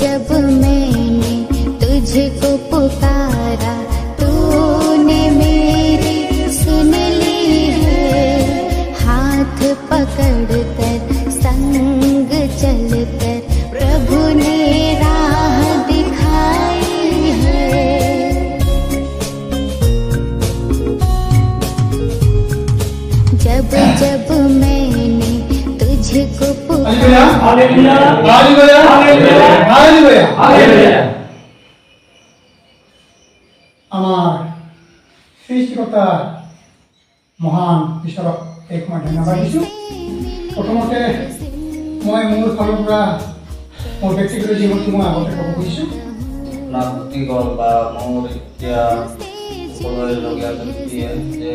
जब मैंने तुझको पुकारा तूने मेरी सुन ली है। हाथ पकड़कर संग चलकर प्रभु ने राह दिखाई है। जब जब मैंने तुझको पुकारा আমার সৃষ্টিকর্তা মহান ঈশ্বৰক এক মই ধন্যবাদ দিছোঁ। প্ৰথমতে মই মোৰ ফালৰ পৰা মোৰ ব্যক্তিগত জীৱনটো মই আগতে ক'ব খুজিছোঁ। নাগৰিকৰ বা মোৰ এতিয়া ক'বলগীয়া ব্যক্তিয়ে যে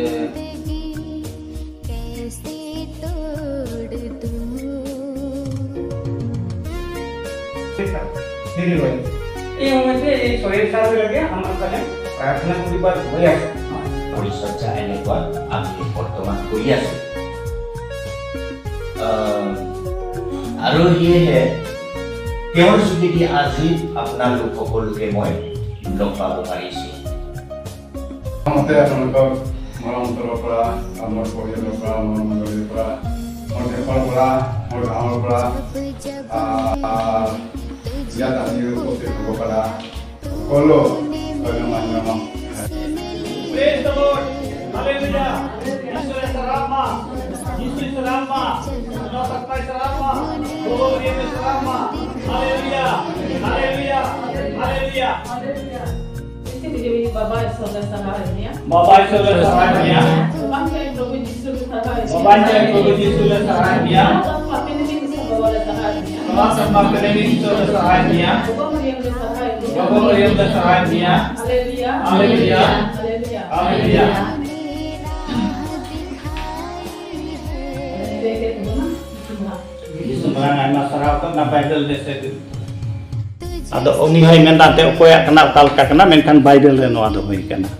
এই মোমেন্টে এই শরীর খারাপ লাগে আমার কাছে প্রার্থনা করিবার হয়ে আছে পৰিচৰ্যা এনেকুৱা আমি বৰ্তমান কৰি আছো আৰু সেয়েহে তেওঁৰ যোগেদি আজি আপোনালোক সকলোকে মই লগ পাব পাৰিছোঁ। প্ৰথমতে আপোনালোকক মোৰ অন্তৰৰ পৰা মোৰ পৰিয়ালৰ পৰা মোৰ মণ্ডলীৰ পৰা মোৰ দেশৰ পৰা মোৰ গাঁৱৰ পৰা ইয়াত আজি উপস্থিত হ'ব পৰা সকলো গণ্যমান্য Praise the Lord. Hallelujah. Yesus Salama. Yesus Salama. Sampai Salama. Oh, Yesus Salama. Hallelujah. Hallelujah. Hallelujah. Ini menjadi Bapa Saudara Sahaja. Bapak Saudara Sahaja. Bangsa yang Provinsi Yesus Sahaja. Bapak yang Provinsi Yesus Sahaja. Bapak ini Saudara Sahaja. Bapak ini Saudara Sahaja. Bapak Maryam Sahaja. Bapak Maryam Sahaja. Haleluya. Haleluya. Haleluya. Sebenarnya masyarakat na Bible desa itu. Ada oni hai menta te okoya kana kal ka kana menkan Bible re no ado hoi kana.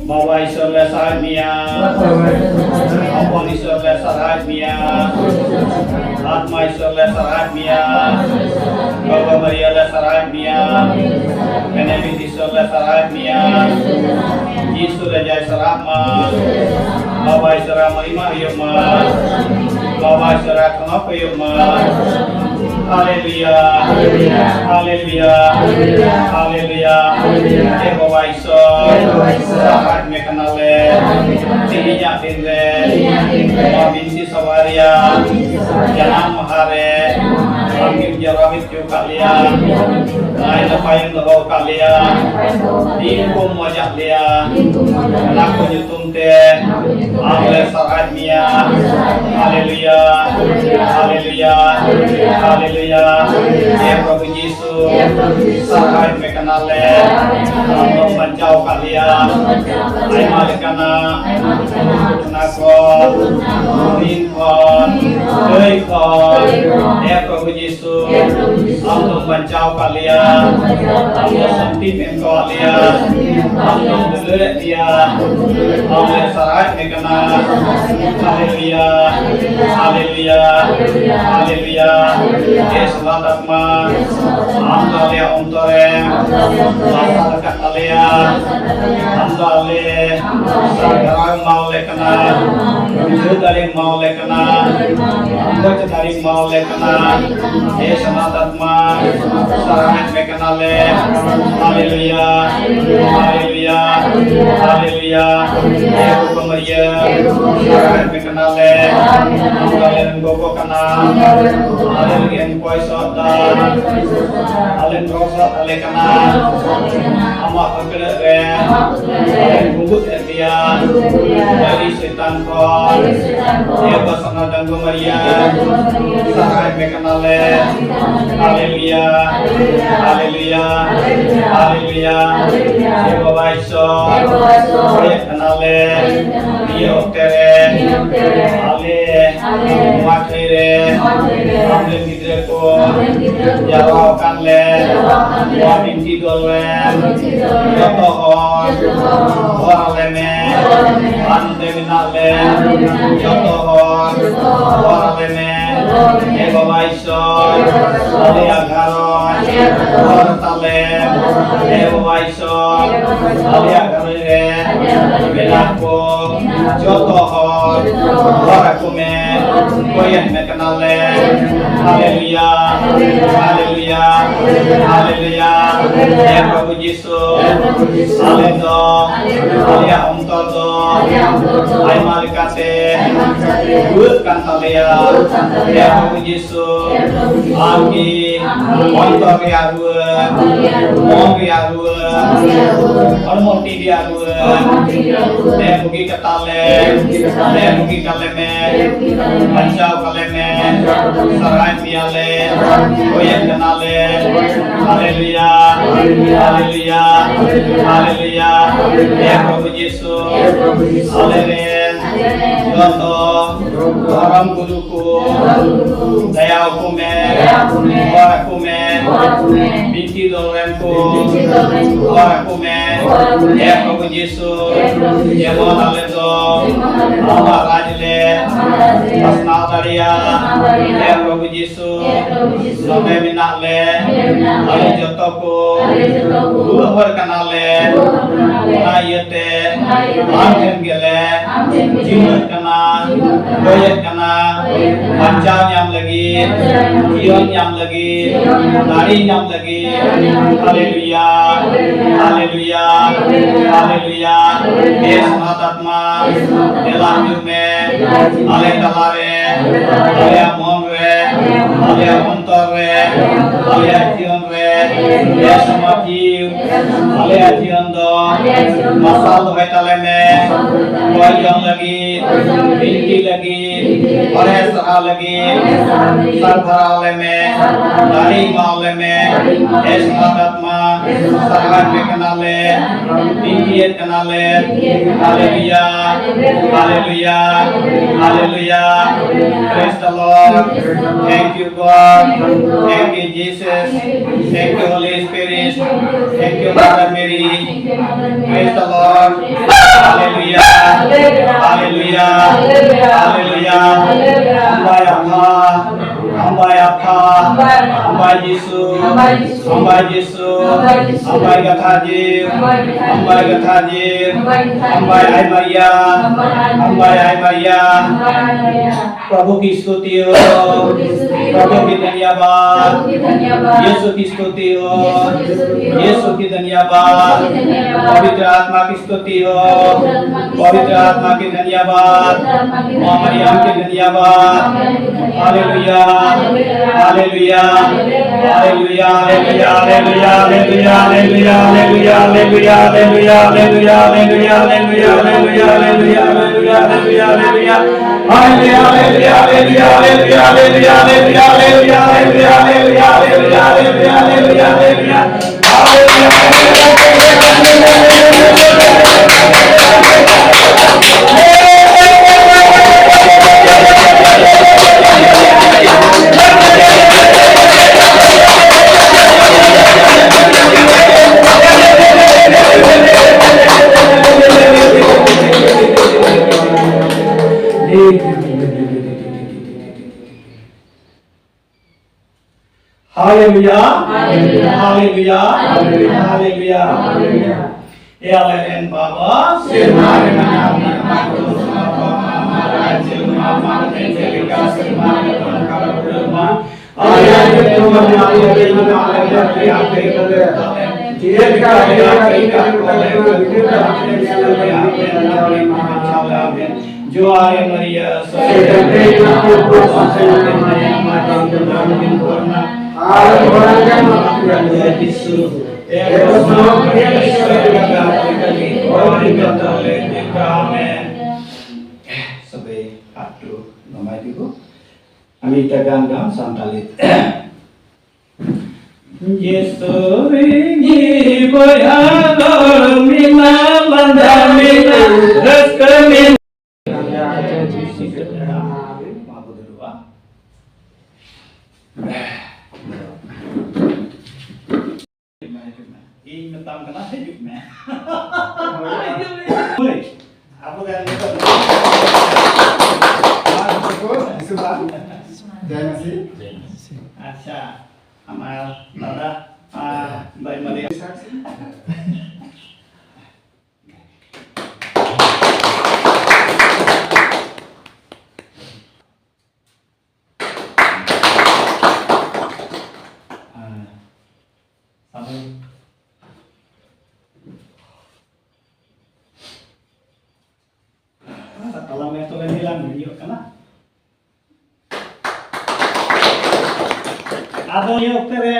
Bawa Isor le sarania, Apon Isor le sarania, Atma Isor le sarania, Bawa Maria le sarania, Benedict Isor le sarania, Yesus le jai sarama, Bawa Isor ima yoma, Bawa Isor kama yoma. Haleluya, haleluya, haleluya, Yehova Isor, sahabat mekanale, tihinya tinde, mabinti sawaria, jangan mahare, amim jaramit yu kalian, lain lepayin leho kalian, ingkum wajah dia, laku nyutumte, amle sahabat mia, haleluya, haleluya, haleluya. Ya Prabhu Yesus, sahabat mekanale, Allah mencau kalian, ay malikana, nakon, ninkon, deikon, ya Prabhu Yesus, Allah mencau kalian, Allah santi engkau alia, Allah dulu dia, Allah sarat mekana, haleluya, haleluya, haleluya, Yesus datma, Allah alia untore, masyarakat alia, Allah alia, sekarang mau lekana, dari mau lekana, Allah dari mau lekana, Yesus datma, sarat mekana le, haleluya, haleluya, haleluya, Yesus pemeria, sarat mekana le, Allah yang gogo kana, Allah yang kuasa, Allah rosat alekana, amat pekerja, bungkus dia, dari setan kau, dia bersama dan Maria, sahaja mekanale, haleluya, haleluya, haleluya, Eva Waiso, proyek kanale, dia oktere, ale, makere, ambil hidreko, jawab kanle, wabinti dolwen, jotohon, waraleme, ande minale, jotohon, waraleme, Eva Waiso, ale agaron, wartale, Eva Waiso, ale agarore, belako, jotohon, warakume, koyen mekanale, haleluya, haleluya, haleluya, ya Prabu Yesus, haleluya, haleluya ontodo, ay malikate, bukan talia, ya Prabu Yesus, agi, ontor ya dua, mong ya dua, ormoti dia dua, ya buki ketale, ya buki kaleme, pancau kaleme, sarai piale, koyen kenale, haleluya, haleluya, haleluya, ya Prabu Yesus, haleluya, joto, orang guruku, daya hukume, warakume, binti dolrenku, warakume, ya Prabu Yesus, ya Mohaledo, Allah rajile, asnadaria, ya Prabu Yesus, sampai minale, ale jotoku, luhur kanale, ayete, angin gele, jimat kana, doyet kana, pancau nyam lagi, kion nyam lagi, dari nyam lagi, haleluya, haleluya, haleluya, Yesus matatma, elah jume, ale talare, ale amonre, ale amontore, ale ationre, Yesus matiu, ale ationdo, masal vetaleme, koyong lagi, binti lagi, oleh serah lagi, sarthara leme, dari mau leme, Yesus matatma, sarhan mekanale, binti kanale, haleluya, haleluya, haleluya, praise the Lord, thank you God, thank you Jesus, thank you Holy Spirit, thank you Mother Mary, praise the Lord, haleluya, haleluya, haleluya, hamba Allah, hamba Yesus, hamba Yesus, hamba Gathajir, hamba Ay Maria, Prabhu ki स्तुति हो, प्रभु की धन्यवाद, यीशु की स्तुति हो, यीशु की धन्यवाद, पवित्र आत्मा की स्तुति हो, पवित्र आत्मा की धन्यवाद, मां मरियम की धन्यवाद, hallelujah, hallelujah, hallelujah, hallelujah, hallelujah, hallelujah, hallelujah, hallelujah, hallelujah, hallelujah, hallelujah, hallelujah, hallelujah, hallelujah, hallelujah, hallelujah, hallelujah, Hallelujah, hallelujah, hallelujah, hallelujah, hallelujah, hallelujah, hallelujah, hallelujah, hallelujah, hallelujah, hallelujah, hallelujah, Haleluya. Haleluya. Haleluya. Ya lain Bapa, firman जो आए मरिया sebagai adu nama itu kami tegang santalit Yesus ini boyador mina bandamina reskamin ini metam kena hidup meh. Apa kan itu? जय मसीह अच्छा हमारा दादा भाई मरिया kalau metode hilang video kan? Ada yang tere.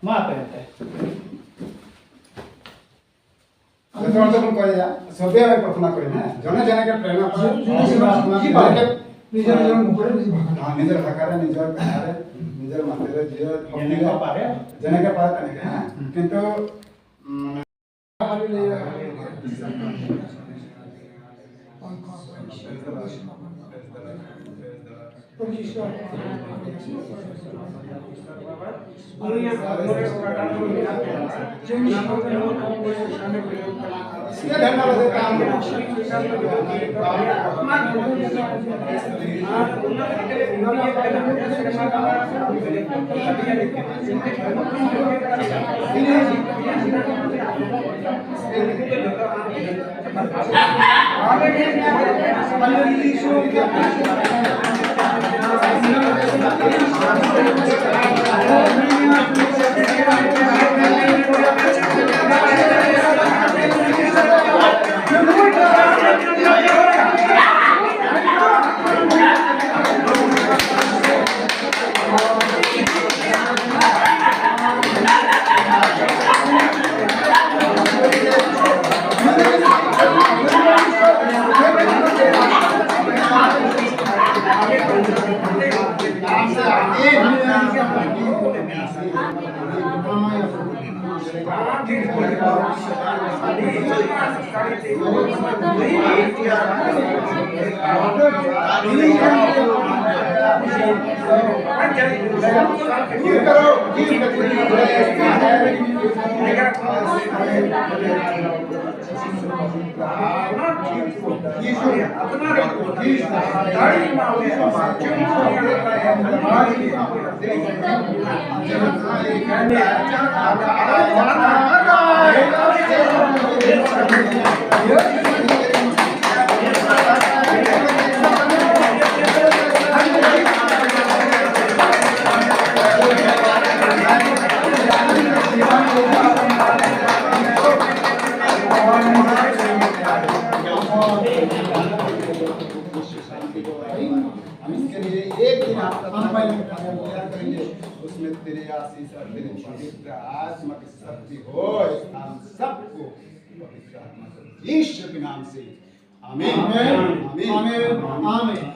Maaf ya. जैसे तुम कहे या सभी में प्रार्थना करें ना जने जने के प्रेरणा पर की बात है निजर निजर मुखरे हां निजर हकारे निजर पहारे निजर मंदिर जियो जने का पारे जने के पारे तने हां किंतु हालेलुया इसलिए धन्यवाद देता हूं हम इसके लिए एक दिन आपका करेंगे उसमें तेरी आशीष और तेरी पवित्र आत्मा की शक्ति हो हम सबको पवित्र आत्मा से यीशु के नाम से आमीन आमीन आमीन आमीन